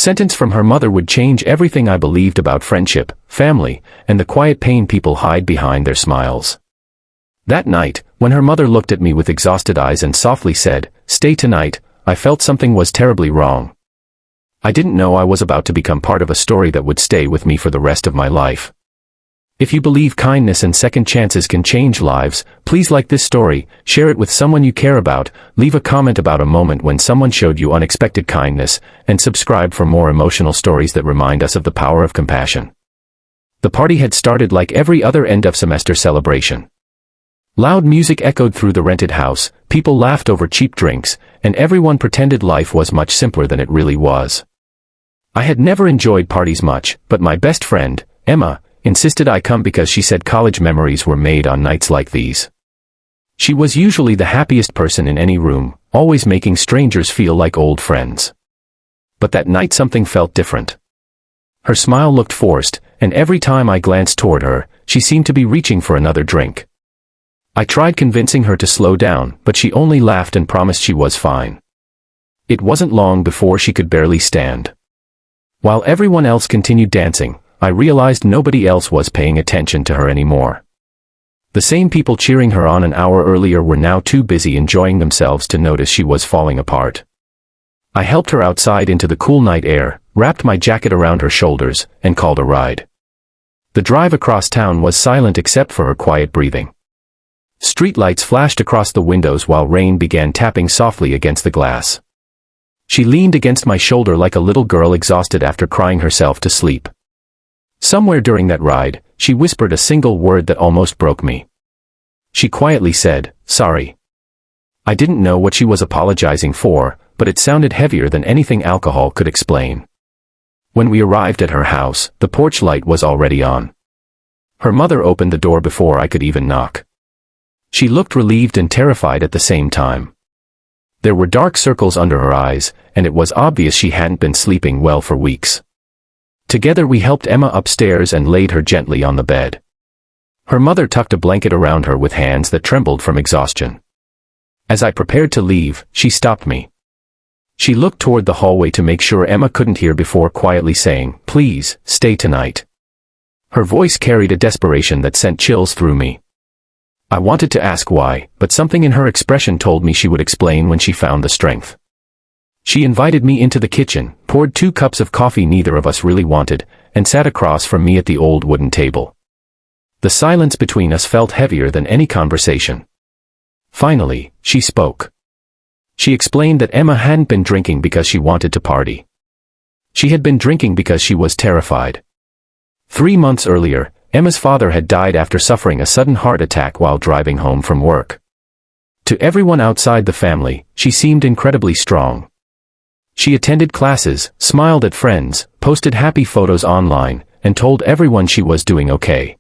sentence from her mother would change everything I believed about friendship, family, and the quiet pain people hide behind their smiles. That night, when her mother looked at me with exhausted eyes and softly said, "Stay tonight," I felt something was terribly wrong. I didn't know I was about to become part of a story that would stay with me for the rest of my life. If you believe kindness and second chances can change lives, please like this story, share it with someone you care about, leave a comment about a moment when someone showed you unexpected kindness, and subscribe for more emotional stories that remind us of the power of compassion. The party had started like every other end-of-semester celebration. Loud music echoed through the rented house, people laughed over cheap drinks, and everyone pretended life was much simpler than it really was. I had never enjoyed parties much, but my best friend, Emma, insisted I come because she said college memories were made on nights like these. She was usually the happiest person in any room, always making strangers feel like old friends. But that night something felt different. Her smile looked forced, and every time I glanced toward her, she seemed to be reaching for another drink. I tried convincing her to slow down, but she only laughed and promised she was fine. It wasn't long before she could barely stand. While everyone else continued dancing, I realized nobody else was paying attention to her anymore. The same people cheering her on an hour earlier were now too busy enjoying themselves to notice she was falling apart. I helped her outside into the cool night air, wrapped my jacket around her shoulders, and called a ride. The drive across town was silent except for her quiet breathing. Streetlights flashed across the windows while rain began tapping softly against the glass. She leaned against my shoulder like a little girl exhausted after crying herself to sleep. Somewhere during that ride, she whispered a single word that almost broke me. She quietly said, "Sorry." I didn't know what she was apologizing for, but it sounded heavier than anything alcohol could explain. When we arrived at her house, the porch light was already on. Her mother opened the door before I could even knock. She looked relieved and terrified at the same time. There were dark circles under her eyes, and it was obvious she hadn't been sleeping well for weeks. Together we helped Emma upstairs and laid her gently on the bed. Her mother tucked a blanket around her with hands that trembled from exhaustion. As I prepared to leave, she stopped me. She looked toward the hallway to make sure Emma couldn't hear before quietly saying, "Please, stay tonight." Her voice carried a desperation that sent chills through me. I wanted to ask why, but something in her expression told me she would explain when she found the strength. She invited me into the kitchen, poured 2 cups of coffee neither of us really wanted, and sat across from me at the old wooden table. The silence between us felt heavier than any conversation. Finally, she spoke. She explained that Emma hadn't been drinking because she wanted to party. She had been drinking because she was terrified. 3 months earlier, Emma's father had died after suffering a sudden heart attack while driving home from work. To everyone outside the family, she seemed incredibly strong. She attended classes, smiled at friends, posted happy photos online, and told everyone she was doing okay.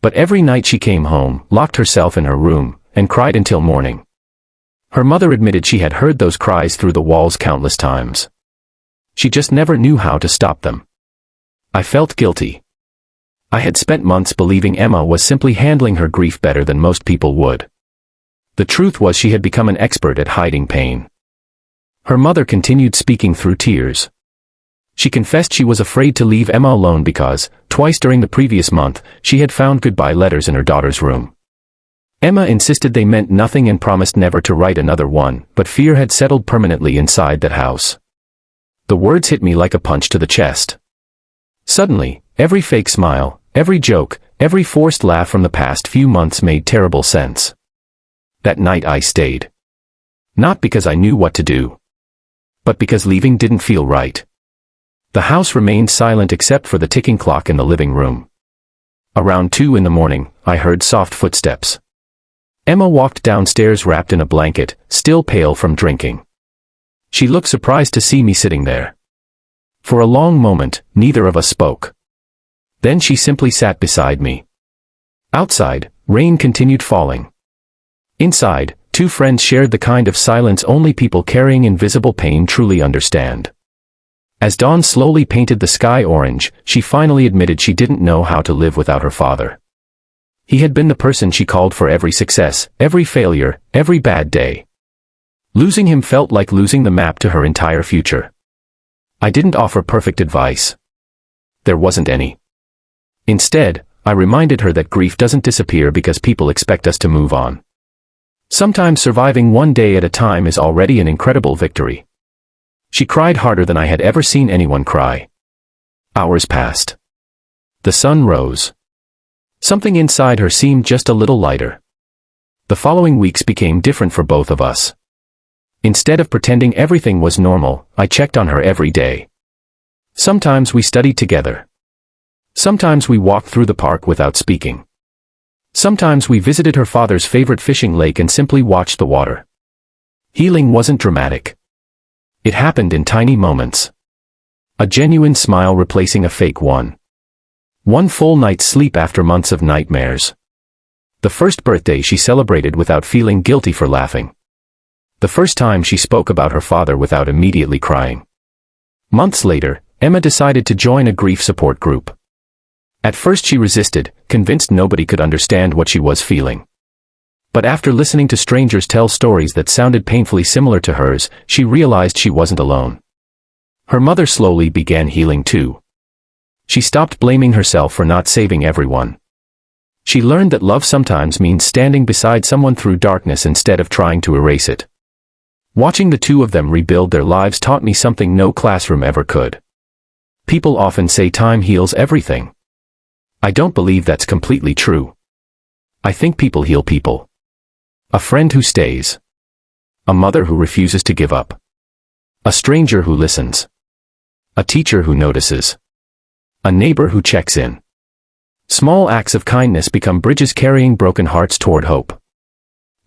But every night she came home, locked herself in her room, and cried until morning. Her mother admitted she had heard those cries through the walls countless times. She just never knew how to stop them. I felt guilty. I had spent months believing Emma was simply handling her grief better than most people would. The truth was she had become an expert at hiding pain. Her mother continued speaking through tears. She confessed she was afraid to leave Emma alone because, twice during the previous month, she had found goodbye letters in her daughter's room. Emma insisted they meant nothing and promised never to write another one, but fear had settled permanently inside that house. The words hit me like a punch to the chest. Suddenly, every fake smile, every joke, every forced laugh from the past few months made terrible sense. That night I stayed. Not because I knew what to do, but because leaving didn't feel right. The house remained silent except for the ticking clock in the living room. Around 2 in the morning, I heard soft footsteps. Emma walked downstairs wrapped in a blanket, still pale from drinking. She looked surprised to see me sitting there. For a long moment, neither of us spoke. Then she simply sat beside me. Outside, rain continued falling. Inside, 2 friends shared the kind of silence only people carrying invisible pain truly understand. As dawn slowly painted the sky orange, she finally admitted she didn't know how to live without her father. He had been the person she called for every success, every failure, every bad day. Losing him felt like losing the map to her entire future. I didn't offer perfect advice. There wasn't any. Instead, I reminded her that grief doesn't disappear because people expect us to move on. Sometimes surviving one day at a time is already an incredible victory. She cried harder than I had ever seen anyone cry. Hours passed. The sun rose. Something inside her seemed just a little lighter. The following weeks became different for both of us. Instead of pretending everything was normal, I checked on her every day. Sometimes we studied together. Sometimes we walked through the park without speaking. Sometimes we visited her father's favorite fishing lake and simply watched the water. Healing wasn't dramatic. It happened in tiny moments. A genuine smile replacing a fake one. One full night's sleep after months of nightmares. The first birthday she celebrated without feeling guilty for laughing. The first time she spoke about her father without immediately crying. Months later, Emma decided to join a grief support group. At first she resisted, convinced nobody could understand what she was feeling. But after listening to strangers tell stories that sounded painfully similar to hers, she realized she wasn't alone. Her mother slowly began healing too. She stopped blaming herself for not saving everyone. She learned that love sometimes means standing beside someone through darkness instead of trying to erase it. Watching the two of them rebuild their lives taught me something no classroom ever could. People often say time heals everything. I don't believe that's completely true. I think people heal people. A friend who stays. A mother who refuses to give up. A stranger who listens. A teacher who notices. A neighbor who checks in. Small acts of kindness become bridges carrying broken hearts toward hope.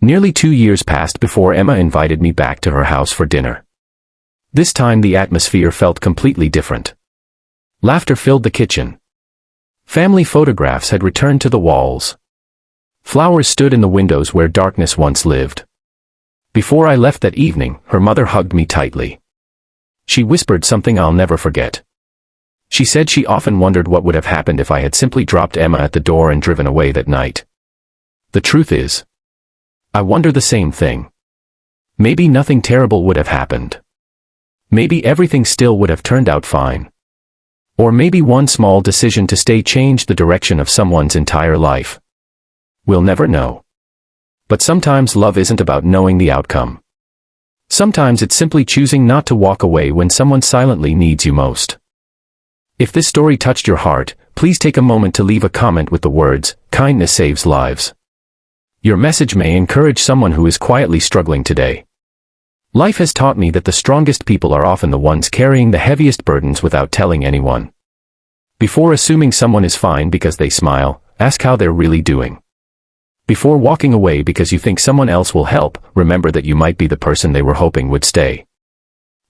Nearly 2 years passed before Emma invited me back to her house for dinner. This time the atmosphere felt completely different. Laughter filled the kitchen. Family photographs had returned to the walls. Flowers stood in the windows where darkness once lived. Before I left that evening, her mother hugged me tightly. She whispered something I'll never forget. She said she often wondered what would have happened if I had simply dropped Emma at the door and driven away that night. The truth is, I wonder the same thing. Maybe nothing terrible would have happened. Maybe everything still would have turned out fine. Or maybe one small decision to stay changed the direction of someone's entire life. We'll never know. But sometimes love isn't about knowing the outcome. Sometimes it's simply choosing not to walk away when someone silently needs you most. If this story touched your heart, please take a moment to leave a comment with the words, "Kindness saves lives." Your message may encourage someone who is quietly struggling today. Life has taught me that the strongest people are often the ones carrying the heaviest burdens without telling anyone. Before assuming someone is fine because they smile, ask how they're really doing. Before walking away because you think someone else will help, remember that you might be the person they were hoping would stay.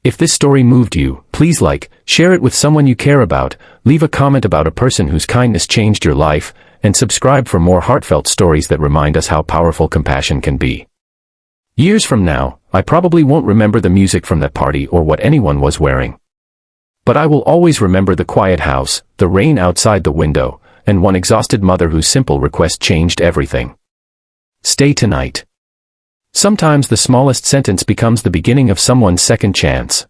If this story moved you, please share it with someone you care about, leave a comment about a person whose kindness changed your life, and subscribe for more heartfelt stories that remind us how powerful compassion can be. Years from now, I probably won't remember the music from that party or what anyone was wearing. But I will always remember the quiet house, the rain outside the window, and one exhausted mother whose simple request changed everything. Stay tonight. Sometimes the smallest sentence becomes the beginning of someone's second chance.